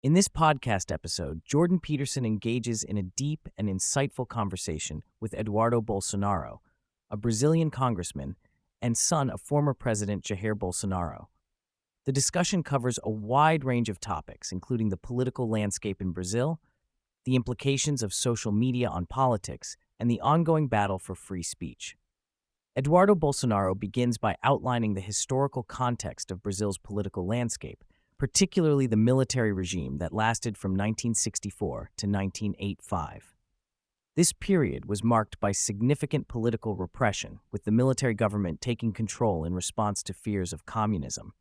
In this podcast episode, Jordan Peterson engages in a deep and insightful conversation with Eduardo Bolsonaro, a Brazilian congressman and son of former President Jair Bolsonaro. The discussion covers a wide range of topics, including the political landscape in Brazil, the implications of social media on politics, and the ongoing battle for free speech. Eduardo Bolsonaro begins by outlining the historical context of Brazil's political landscape, particularly the military regime that lasted from 1964 to 1985. This period was marked by significant political repression, with the military government taking control in response to fears of communism.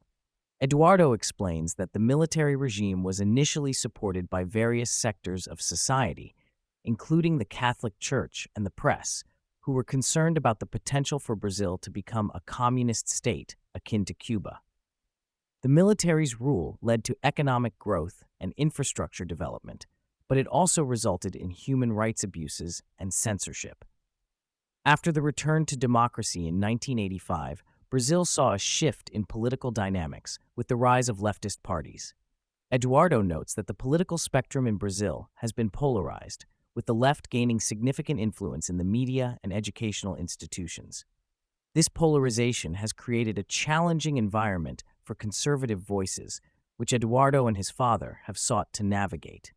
Eduardo explains that the military regime was initially supported by various sectors of society, including the Catholic Church and the press, who were concerned about the potential for Brazil to become a communist state akin to Cuba. The military's rule led to economic growth and infrastructure development, but it also resulted in human rights abuses and censorship. After the return to democracy in 1985, Brazil saw a shift in political dynamics with the rise of leftist parties. Eduardo notes that the political spectrum in Brazil has been polarized, with the left gaining significant influence in the media and educational institutions. This polarization has created a challenging environment for conservative voices, which Eduardo and his father have sought to navigate.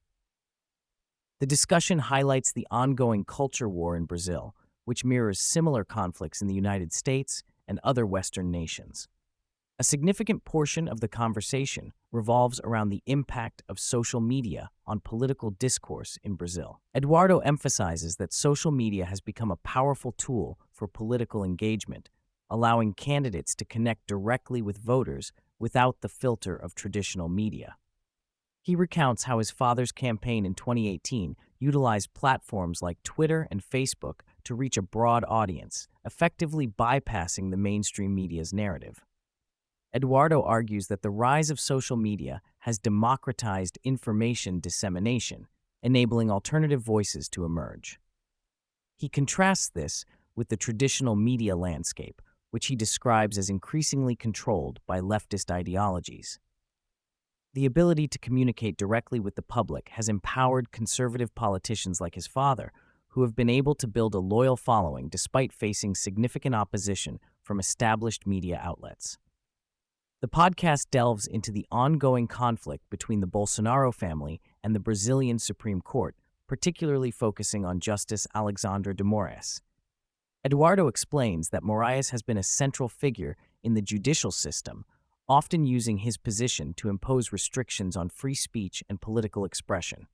The discussion highlights the ongoing culture war in Brazil, which mirrors similar conflicts in the United States and other Western nations. A significant portion of the conversation revolves around the impact of social media on political discourse in Brazil. Eduardo emphasizes that social media has become a powerful tool for political engagement, allowing candidates to connect directly with voters without the filter of traditional media. He recounts how his father's campaign in 2018 utilized platforms like Twitter and Facebook to reach a broad audience, effectively bypassing the mainstream media's narrative. Eduardo argues that the rise of social media has democratized information dissemination, enabling alternative voices to emerge. He contrasts this with the traditional media landscape, which he describes as increasingly controlled by leftist ideologies. The ability to communicate directly with the public has empowered conservative politicians like his father, who have been able to build a loyal following despite facing significant opposition from established media outlets. The podcast delves into the ongoing conflict between the Bolsonaro family and the Brazilian Supreme Court, particularly focusing on Justice Alexandre de Moraes. Eduardo explains that Moraes has been a central figure in the judicial system, often using his position to impose restrictions on free speech and political expression.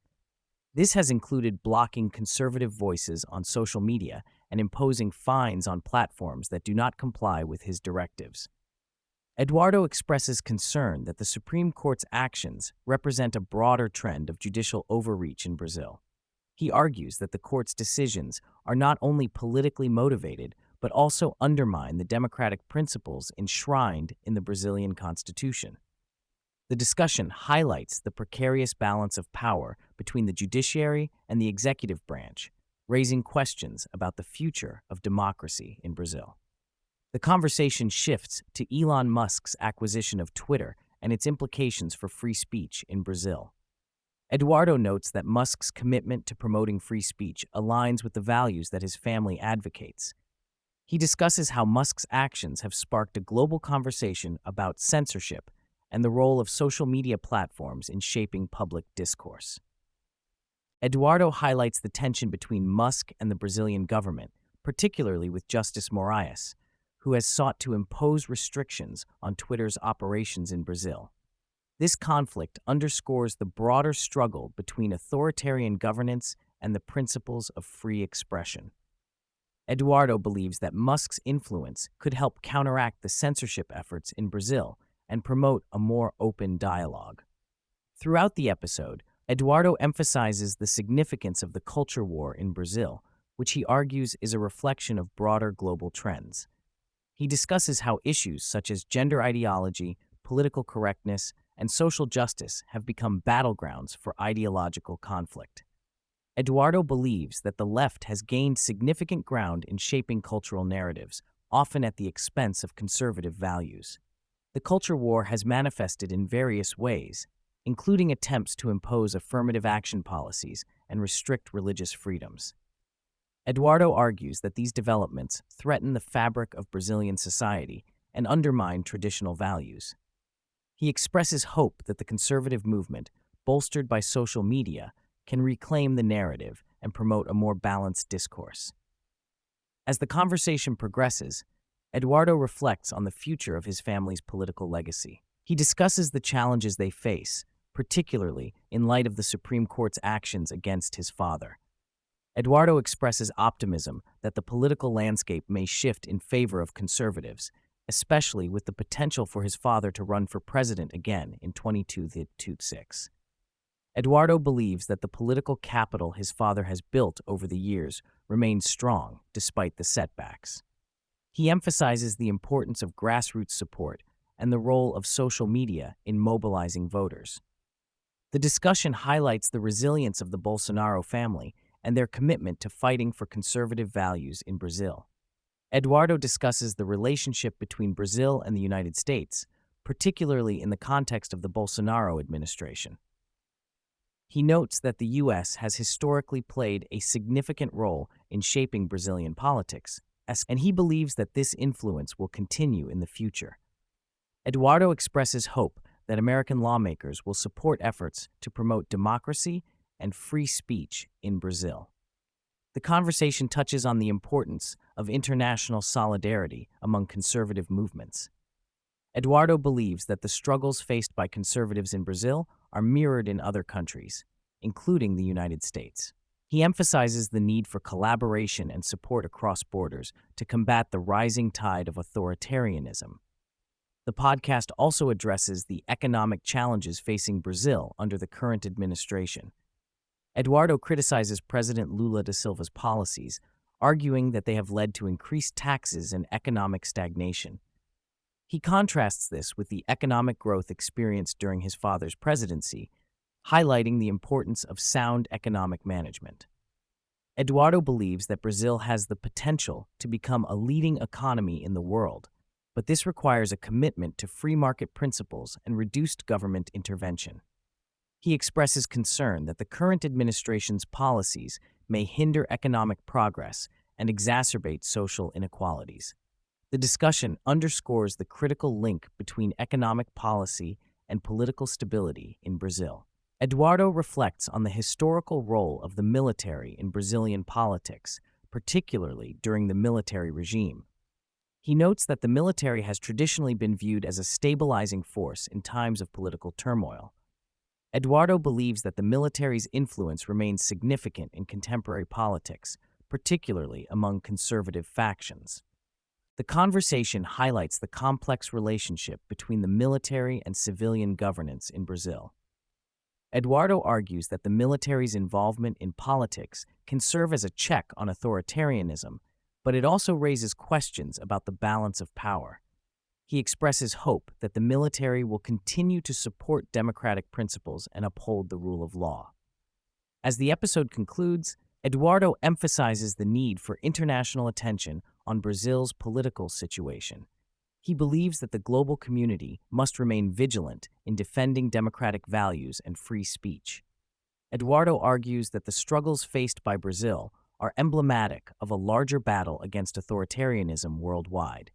This has included blocking conservative voices on social media and imposing fines on platforms that do not comply with his directives. Eduardo expresses concern that the Supreme Court's actions represent a broader trend of judicial overreach in Brazil. He argues that the court's decisions are not only politically motivated, but also undermine the democratic principles enshrined in the Brazilian Constitution. The discussion highlights the precarious balance of power between the judiciary and the executive branch, raising questions about the future of democracy in Brazil. The conversation shifts to Elon Musk's acquisition of Twitter and its implications for free speech in Brazil. Eduardo notes that Musk's commitment to promoting free speech aligns with the values that his family advocates. He discusses how Musk's actions have sparked a global conversation about censorship and the role of social media platforms in shaping public discourse. Eduardo highlights the tension between Musk and the Brazilian government, particularly with Justice Moraes, who has sought to impose restrictions on Twitter's operations in Brazil. This conflict underscores the broader struggle between authoritarian governance and the principles of free expression. Eduardo believes that Musk's influence could help counteract the censorship efforts in Brazil and promote a more open dialogue. Throughout the episode, Eduardo emphasizes the significance of the culture war in Brazil, which he argues is a reflection of broader global trends. He discusses how issues such as gender ideology, political correctness, and social justice have become battlegrounds for ideological conflict. Eduardo believes that the left has gained significant ground in shaping cultural narratives, often at the expense of conservative values. The culture war has manifested in various ways, including attempts to impose affirmative action policies and restrict religious freedoms. Eduardo argues that these developments threaten the fabric of Brazilian society and undermine traditional values. He expresses hope that the conservative movement, bolstered by social media, can reclaim the narrative and promote a more balanced discourse. As the conversation progresses, Eduardo reflects on the future of his family's political legacy. He discusses the challenges they face, particularly in light of the Supreme Court's actions against his father. Eduardo expresses optimism that the political landscape may shift in favor of conservatives, especially with the potential for his father to run for president again in 2026. Eduardo believes that the political capital his father has built over the years remains strong despite the setbacks. He emphasizes the importance of grassroots support and the role of social media in mobilizing voters. The discussion highlights the resilience of the Bolsonaro family and their commitment to fighting for conservative values in Brazil. Eduardo discusses the relationship between Brazil and the United States, particularly in the context of the Bolsonaro administration. He notes that the U.S. has historically played a significant role in shaping Brazilian politics, and he believes that this influence will continue in the future. Eduardo expresses hope that American lawmakers will support efforts to promote democracy and free speech in Brazil. The conversation touches on the importance of international solidarity among conservative movements. Eduardo believes that the struggles faced by conservatives in Brazil are mirrored in other countries, including the United States. He emphasizes the need for collaboration and support across borders to combat the rising tide of authoritarianism. The podcast also addresses the economic challenges facing Brazil under the current administration. Eduardo criticizes President Lula da Silva's policies, arguing that they have led to increased taxes and economic stagnation. He contrasts this with the economic growth experienced during his father's presidency, highlighting the importance of sound economic management. Eduardo believes that Brazil has the potential to become a leading economy in the world, but this requires a commitment to free market principles and reduced government intervention. He expresses concern that the current administration's policies may hinder economic progress and exacerbate social inequalities. The discussion underscores the critical link between economic policy and political stability in Brazil. Eduardo reflects on the historical role of the military in Brazilian politics, particularly during the military regime. He notes that the military has traditionally been viewed as a stabilizing force in times of political turmoil. Eduardo believes that the military's influence remains significant in contemporary politics, particularly among conservative factions. The conversation highlights the complex relationship between the military and civilian governance in Brazil. Eduardo argues that the military's involvement in politics can serve as a check on authoritarianism, but it also raises questions about the balance of power. He expresses hope that the military will continue to support democratic principles and uphold the rule of law. As the episode concludes, Eduardo emphasizes the need for international attention on Brazil's political situation. He believes that the global community must remain vigilant in defending democratic values and free speech. Eduardo argues that the struggles faced by Brazil are emblematic of a larger battle against authoritarianism worldwide.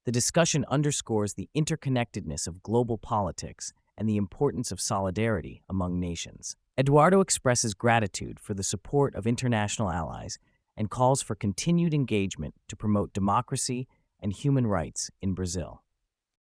The discussion underscores the interconnectedness of global politics and the importance of solidarity among nations. Eduardo expresses gratitude for the support of international allies and calls for continued engagement to promote democracy and human rights in Brazil.